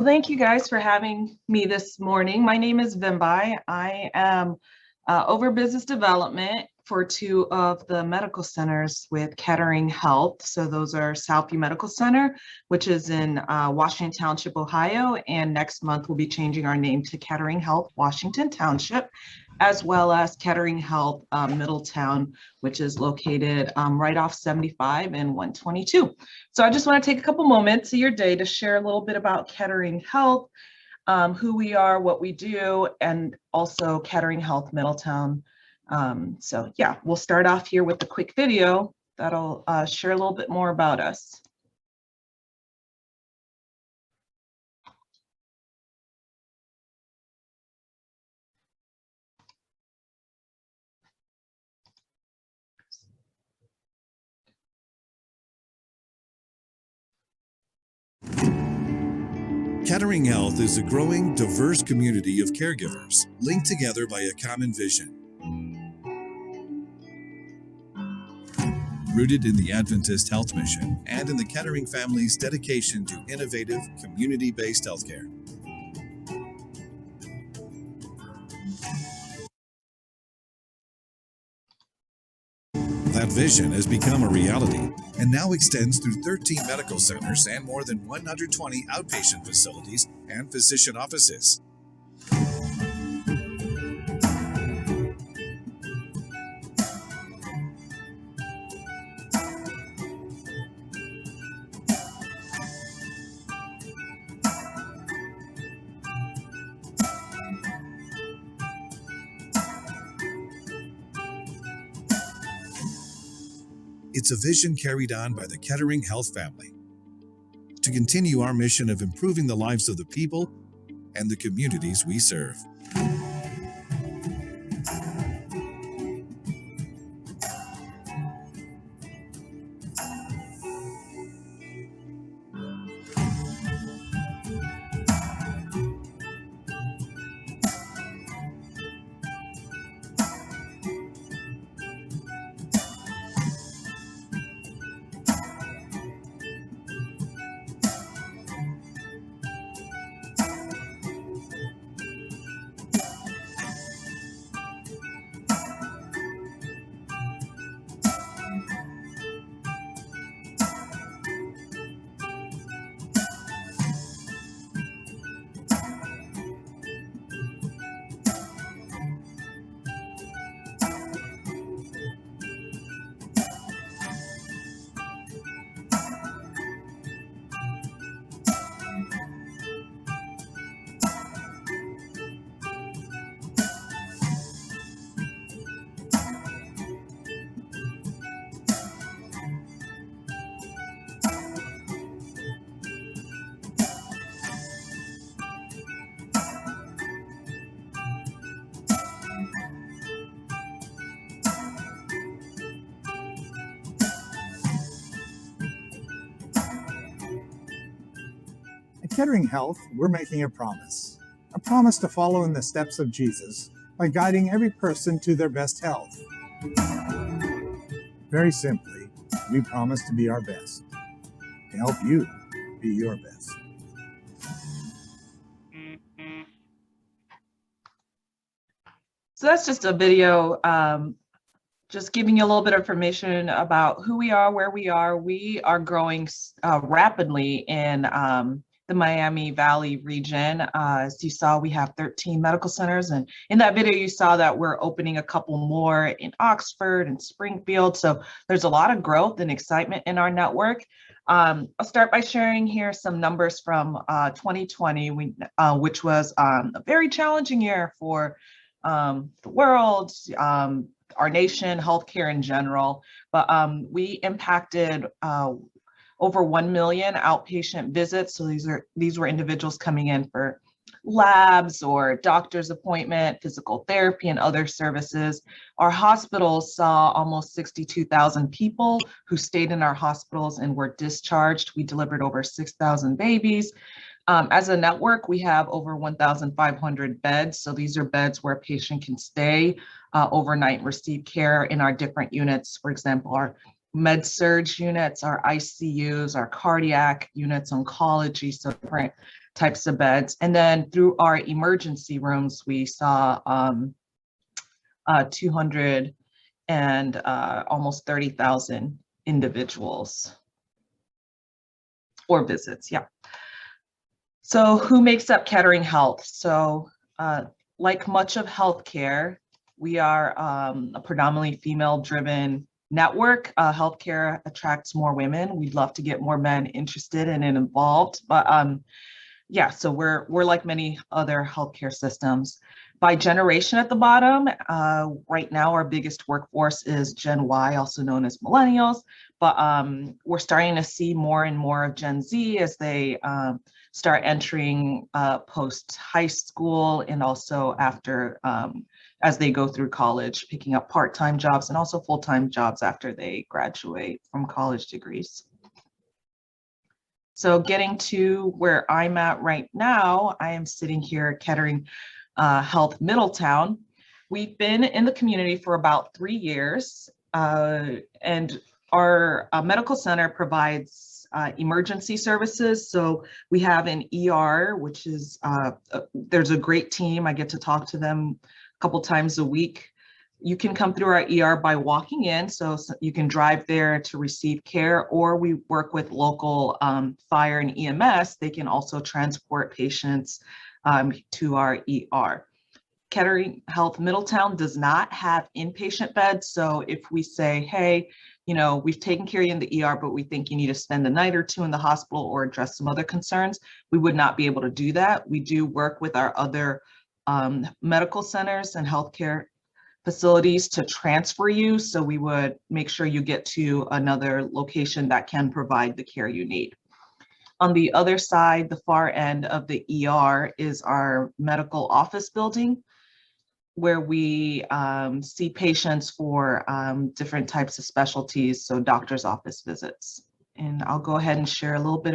Well, thank you guys for having me this morning. My name is Vimbai. I am over business development for two of the medical centers with Kettering Health. So those are Southview Medical Center, which is in Washington Township, Ohio. And next month we'll be changing our name to Kettering Health, Washington Township, as well as Kettering Health, Middletown, which is located right off 75 and 122. So I just want to take a couple moments of your day to share a little bit about Kettering Health, who we are, what we do, and also Kettering Health Middletown. So yeah, we'll start off here with a quick video that'll share a little bit more about us. Kettering Health is a growing, diverse community of caregivers linked together by a common vision. Rooted in the Adventist health mission and in the Kettering family's dedication to innovative, community-based healthcare. That vision has become a reality and now extends through 13 medical centers and more than 120 outpatient facilities and physician offices. It's a vision carried on by the Kettering Health family to continue our mission of improving the lives of the people and the communities we serve. At Kettering Health, we're making a promise to follow in the steps of Jesus by guiding every person to their best health. Very simply, we promise to be our best, to help you be your best. So that's just a video, just giving you a little bit of information about who we are, where we are. We are growing rapidly in the Miami Valley region. As you saw, we have 13 medical centers, and in that video you saw that we're opening a couple more in Oxford and Springfield. So there's a lot of growth and excitement in our network. I'll start by sharing here some numbers from 2020, which was a very challenging year for the world, our nation, healthcare in general. But we impacted over 1 million outpatient visits. So these were individuals coming in for labs or doctor's appointment, physical therapy, and other services. Our hospitals saw almost 62,000 people who stayed in our hospitals and were discharged. We delivered over 6,000 babies. As a network, we have over 1,500 beds. So these are beds where a patient can stay overnight and receive care in our different units. For example, our med-surg units, our ICUs, our cardiac units, oncology, so different types of beds. And then through our emergency rooms, we saw 200 and almost 30,000 individuals or visits, yeah. So who makes up Kettering Health? So like much of healthcare, we are a predominantly female-driven network. Healthcare attracts more women. We'd love to get more men interested and involved, but yeah, so we're like many other healthcare systems. By generation at the bottom, right now our biggest workforce is Gen Y, also known as millennials, but we're starting to see more and more of Gen Z as they start entering post high school and also after as they go through college, picking up part-time jobs and also full-time jobs after they graduate from college degrees. So getting to where I'm at right now, I am sitting here at Kettering Health Middletown. We've been in the community for about 3 years, and our medical center provides emergency services. So we have an ER, which is, there's a great team. I get to talk to them a couple times a week. You can come through our ER by walking in, so you can drive there to receive care, or we work with local fire and EMS. They can also transport patients to our ER. Kettering Health Middletown does not have inpatient beds, so if we say, hey, you know, we've taken care of you in the ER, but we think you need to spend a night or two in the hospital or address some other concerns, we would not be able to do that. We do work with our other medical centers and healthcare facilities to transfer you. So we would make sure you get to another location that can provide the care you need. On the other side, the far end of the ER is our medical office building, where we see patients for different types of specialties, so doctor's office visits. And I'll go ahead and share a little bit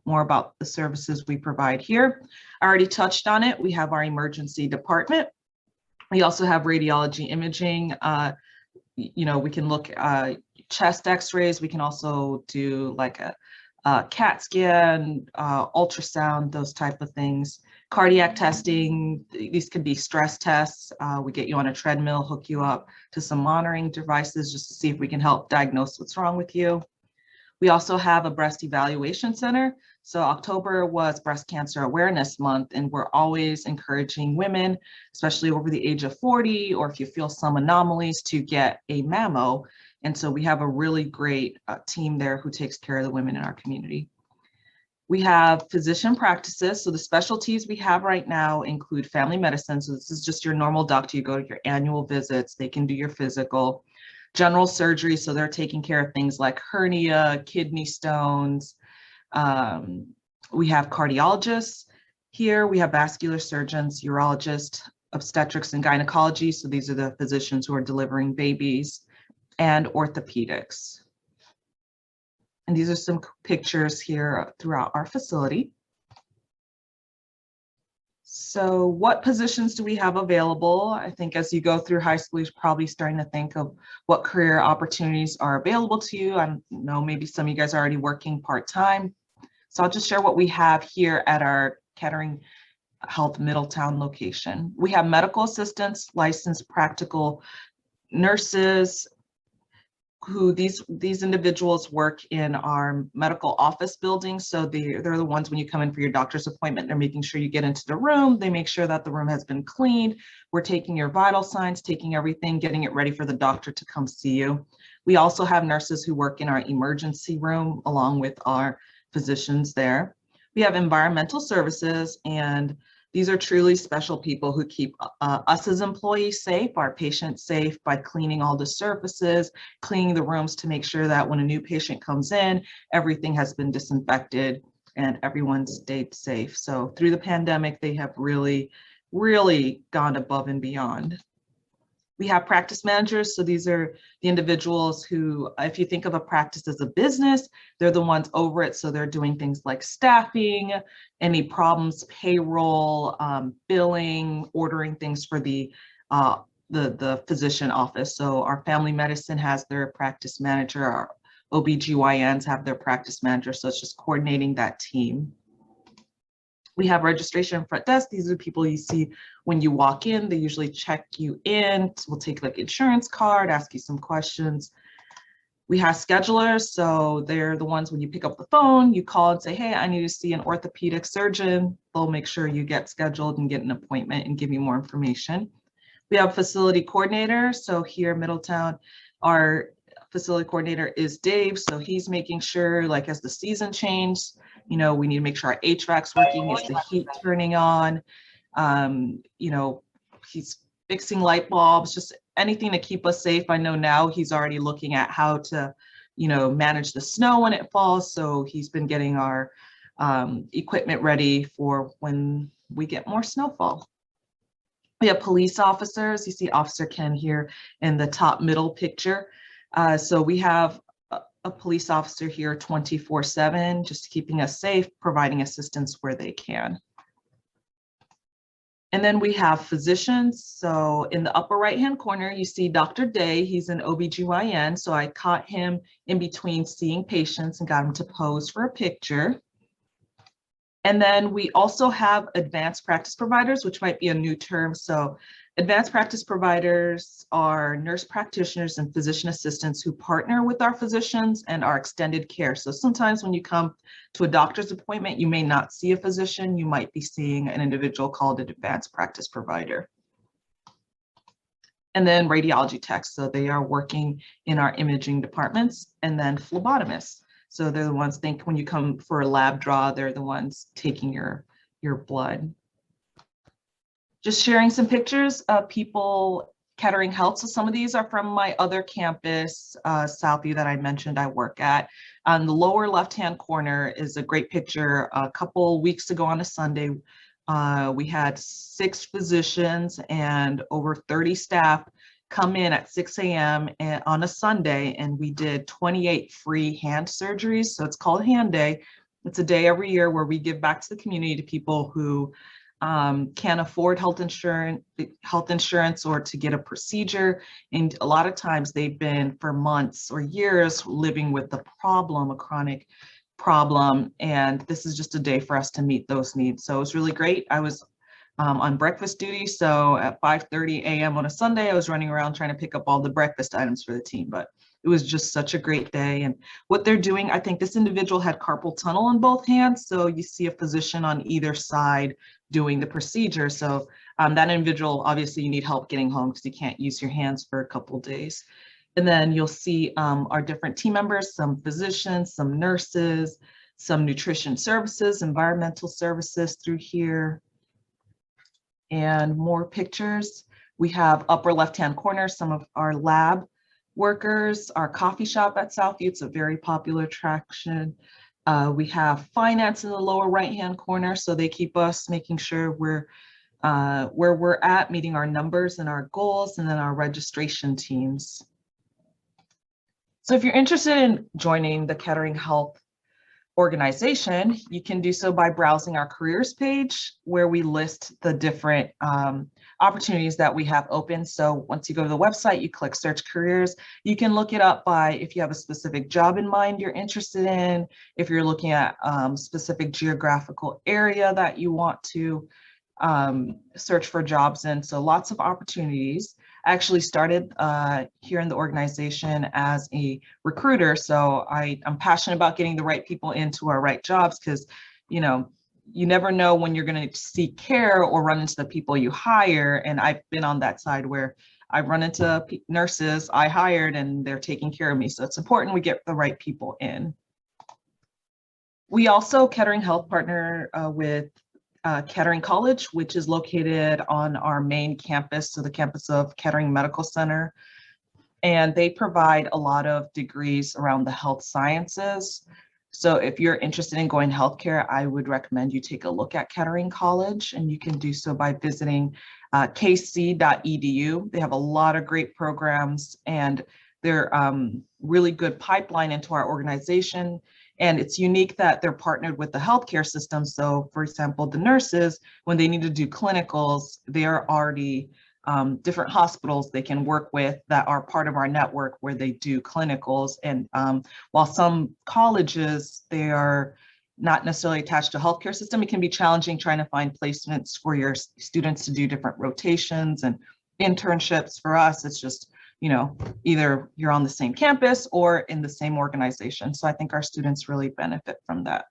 more about the services we provide here. I already touched on it. We have our emergency department. We also have radiology imaging. You know, we can look chest x-rays. We can also do like a CAT scan, ultrasound, those type of things. Cardiac testing, these could be stress tests. We get you on a treadmill, hook you up to some monitoring devices just to see if we can help diagnose what's wrong with you. We also have a breast evaluation center. So October was Breast Cancer Awareness Month, and we're always encouraging women, especially over the age of 40, or if you feel some anomalies, to get a mammo. And so we have a really great team there who takes care of the women in our community. We have physician practices. So the specialties we have right now include family medicine. So this is just your normal doctor. You go to your annual visits. They can do your physical. General surgery. So they're taking care of things like hernia, kidney stones. We have cardiologists here. We have vascular surgeons, urologists, obstetrics and gynecology. So these are the physicians who are delivering babies, and orthopedics. And these are some pictures here throughout our facility. So what positions do we have available? I think as you go through high school, you're probably starting to think of what career opportunities are available to you. I know maybe some of you guys are already working part-time. So I'll just share what we have here at our Kettering Health Middletown location. We have medical assistants, licensed practical nurses, who these individuals work in our medical office building. So they're the ones when you come in for your doctor's appointment, they're making sure you get into the room. They make sure that the room has been cleaned. We're taking your vital signs, taking everything, getting it ready for the doctor to come see you. We also have nurses who work in our emergency room along with our physicians there. We have environmental services, and these are truly special people who keep us as employees safe, our patients safe, by cleaning all the surfaces, cleaning the rooms to make sure that when a new patient comes in, everything has been disinfected and everyone's stayed safe. So through the pandemic, they have really, really gone above and beyond. We have practice managers. So these are the individuals who, if you think of a practice as a business, they're the ones over it. So they're doing things like staffing, any problems, payroll, billing, ordering things for the physician office. So our family medicine has their practice manager, our OBGYNs have their practice manager. So it's just coordinating that team. We have registration front desk. These are the people you see when you walk in. They usually check you in. We'll take like insurance card, ask you some questions. We have schedulers, so they're the ones when you pick up the phone, you call and say, hey, I need to see an orthopedic surgeon. They'll make sure you get scheduled and get an appointment and give you more information. We have facility coordinator. So here in Middletown, our facility coordinator is Dave. So he's making sure, like as the season changes, you know, we need to make sure our HVAC's working, is the heat turning on, you know, he's fixing light bulbs, just anything to keep us safe. I know now he's already looking at how to, you know, manage the snow when it falls. So he's been getting our equipment ready for when we get more snowfall. We have police officers. You see Officer Ken here in the top middle picture. So we have a police officer here 24/7, just keeping us safe, providing assistance where they can. And then we have physicians. So in the upper right-hand corner, you see Dr. Day. He's an OBGYN. So I caught him in between seeing patients and got him to pose for a picture. And then we also have advanced practice providers, which might be a new term. So advanced practice providers are nurse practitioners and physician assistants who partner with our physicians and our extended care. So sometimes when you come to a doctor's appointment, you may not see a physician. You might be seeing an individual called an advanced practice provider. And then radiology techs. So they are working in our imaging departments, and then phlebotomists. So they're the ones, think when you come for a lab draw, they're the ones taking your blood. Just sharing some pictures of people, Kettering Health. So some of these are from my other campus, Southview, that I mentioned I work at. On the lower left-hand corner is a great picture. A couple weeks ago on a Sunday, we had 6 physicians and over 30 staff come in at 6 a.m. on a Sunday, and we did 28 free hand surgeries. So it's called Hand Day. It's a day every year where we give back to the community, to people who can't afford health insurance or to get a procedure. And a lot of times they've been for months or years living with the problem, a chronic problem. And this is just a day for us to meet those needs. So it was really great. I was on breakfast duty. So at 5:30 a.m. on a Sunday, I was running around trying to pick up all the breakfast items for the team, but it was just such a great day. And what they're doing, I think this individual had carpal tunnel in both hands. So you see a physician on either side doing the procedure. So that individual, obviously you need help getting home because you can't use your hands for a couple days. And then you'll see our different team members, some physicians, some nurses, some nutrition services, environmental services through here. And more pictures. We have upper left-hand corner, some of our lab workers, our coffee shop at Southview. It's a very popular attraction. We have finance in the lower right-hand corner. So they keep us making sure we're where we're at, meeting our numbers and our goals, and then our registration teams. So if you're interested in joining the Kettering Health organization, you can do so by browsing our careers page, where we list the different opportunities that we have open. So once you go to the website, you click search careers. You can look it up by if you have a specific job in mind you're interested in, if you're looking at specific geographical area that you want to search for jobs in. So lots of opportunities. I actually started here in the organization as a recruiter. So I'm passionate about getting the right people into our right jobs, because, you know, you never know when you're going to seek care or run into the people you hire. And I've been on that side where I run into nurses I hired and they're taking care of me. So it's important we get the right people in. We also, Kettering Health, partner with Kettering College, which is located on our main campus, so the campus of Kettering Medical Center. And they provide a lot of degrees around the health sciences. So if you're interested in going healthcare, I would recommend you take a look at Kettering College, and you can do so by visiting kc.edu. They have a lot of great programs, and they're really good pipeline into our organization. And it's unique that they're partnered with the healthcare system. So for example, the nurses, when they need to do clinicals, they are already different hospitals they can work with that are part of our network where they do clinicals. And while some colleges, they are not necessarily attached to healthcare system, it can be challenging trying to find placements for your students to do different rotations and internships. For us, it's just, either you're on the same campus or in the same organization. So I think our students really benefit from that.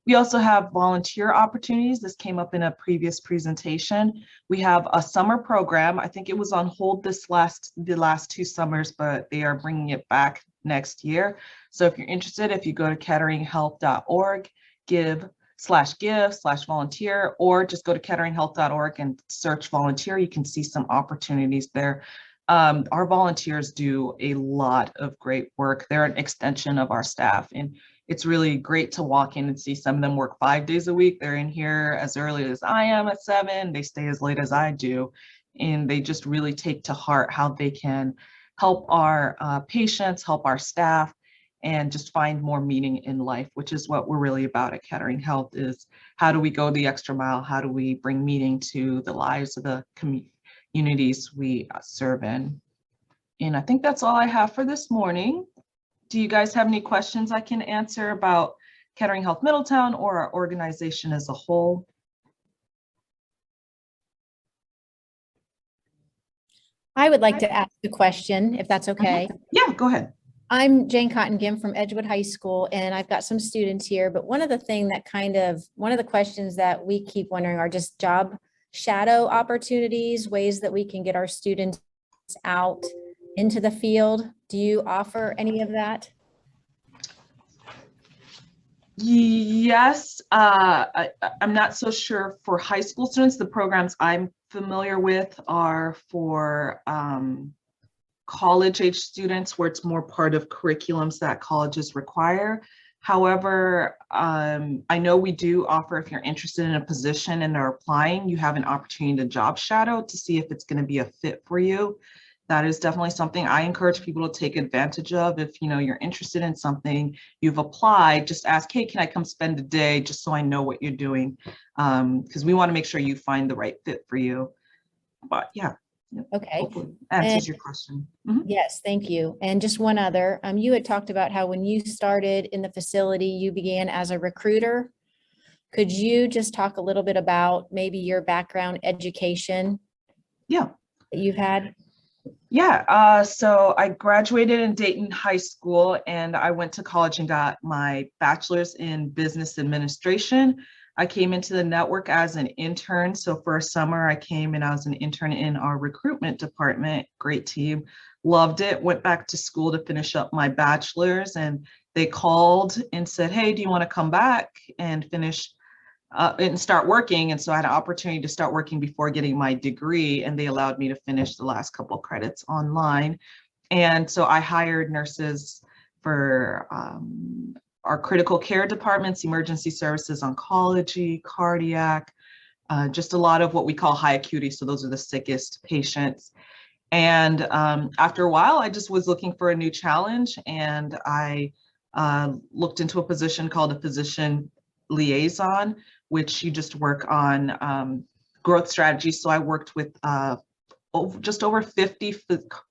We also have volunteer opportunities. This came up in a previous presentation. We have a summer program. I think it was on hold the last 2 summers, but they are bringing it back next year. So if you're interested, if you go to ketteringhealth.org, give/volunteer, or just go to ketteringhealth.org and search volunteer, you can see some opportunities there. Our volunteers do a lot of great work. They're an extension of our staff, and it's really great to walk in and see some of them work 5 days a week. They're in here as early as I am at 7. They stay as late as I do. And they just really take to heart how they can help our patients, help our staff, and just find more meaning in life, which is what we're really about at Kettering Health, is how do we go the extra mile? How do we bring meaning to the lives of the communities we serve in? And I think that's all I have for this morning. Do you guys have any questions I can answer about Kettering Health Middletown or our organization as a whole? I would like to ask a question, if that's okay. Yeah, go ahead. I'm Jane Cottengim from Edgewood High School, and I've got some students here, but one of the questions that we keep wondering are just job shadow opportunities, ways that we can get our students out into the field. Do you offer any of that? Yes, I'm not so sure for high school students. The programs I'm familiar with are for college age students, where it's more part of curriculums that colleges require. However, I know we do offer, if you're interested in a position and are applying, you have an opportunity to job shadow to see if it's going to be a fit for you. That is definitely something I encourage people to take advantage of. If you're interested in something, you've applied, just ask, hey, can I come spend a day just so I know what you're doing? Because we want to make sure you find the right fit for you. But yeah. Okay. Hopefully answers your question. Mm-hmm. Yes, thank you. And just one other, you had talked about how when you started in the facility, you began as a recruiter. Could you just talk a little bit about maybe your background education? Yeah. That you've had? Yeah, so I graduated in Dayton High School, and I went to college and got my bachelor's in business administration. I came into the network as an intern. So for a summer, I came and I was an intern in our recruitment department. Great team, loved it. Went back to school to finish up my bachelor's, and they called and said, hey, do you want to come back and finish and start working? And so I had an opportunity to start working before getting my degree, and they allowed me to finish the last couple of credits online. And so I hired nurses for our critical care departments, emergency services, oncology, cardiac, just a lot of what we call high acuity. So those are the sickest patients. And after a while, I just was looking for a new challenge, and I looked into a position called a physician liaison, which you just work on growth strategies. So I worked with just over 50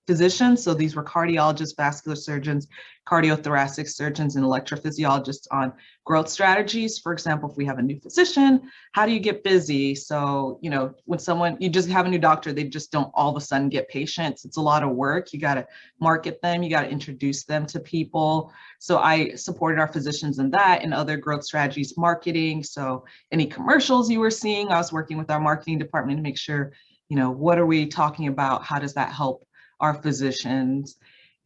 physicians. So these were cardiologists, vascular surgeons, cardiothoracic surgeons, and electrophysiologists on growth strategies. For example, if we have a new physician, how do you get busy? So, when you just have a new doctor, they just don't all of a sudden get patients. It's a lot of work. You got to market them. You got to introduce them to people. So I supported our physicians in that and other growth strategies, marketing. So any commercials you were seeing, I was working with our marketing department to make sure, what are we talking about? How does that help our physicians?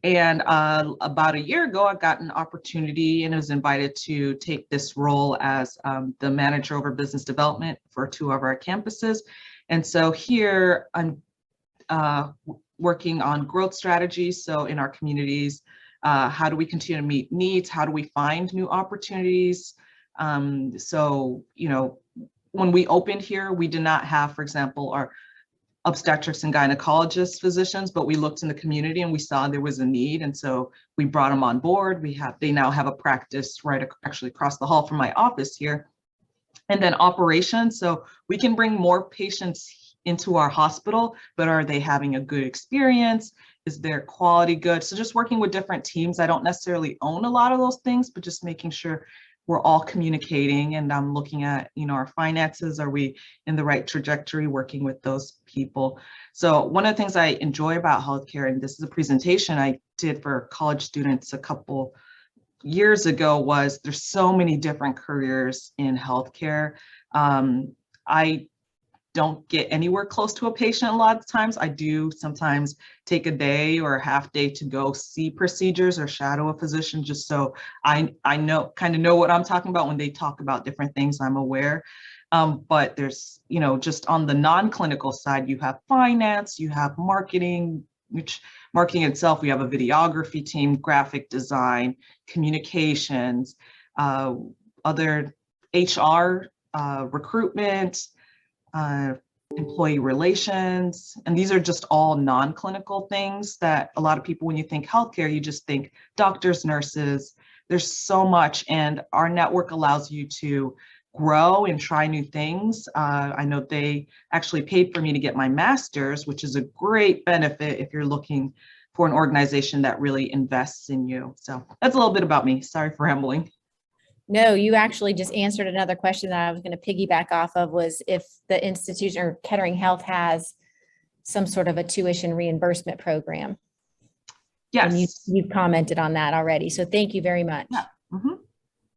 And about a year ago, I got an opportunity and was invited to take this role as the manager over business development for 2 of our campuses. And so here I'm working on growth strategies. So in our communities, how do we continue to meet needs? How do we find new opportunities? So, when we opened here, we did not have, for example, our obstetrics and gynecologist physicians, but we looked in the community and we saw there was a need. And so we brought them on board. They now have a practice actually across the hall from my office here. And then operations. So we can bring more patients into our hospital, but are they having a good experience? Is their quality good? So just working with different teams. I don't necessarily own a lot of those things, but just making sure we're all communicating, and I'm looking at, our finances. Are we in the right trajectory working with those people? So one of the things I enjoy about healthcare, and this is a presentation I did for college students a couple years ago, was there's so many different careers in healthcare. I don't get anywhere close to a patient a lot of times. I do sometimes take a day or a half day to go see procedures or shadow a physician, just so I kind of know what I'm talking about when they talk about different things. I'm aware. But there's, just on the non-clinical side, you have finance, you have marketing, which marketing itself, we have a videography team, graphic design, communications, other HR, recruitment, employee relations. And these are just all non-clinical things that a lot of people, when you think healthcare, you just think doctors, nurses. There's so much, and our network allows you to grow and try new things. I know they actually paid for me to get my master's, which is a great benefit if you're looking for an organization that really invests in you. So that's a little bit about me. Sorry for rambling. No, you actually just answered another question that I was going to piggyback off of, was if the institution or Kettering Health has some sort of a tuition reimbursement program. Yes. And you've commented on that already. So thank you very much. Yeah. Mm-hmm.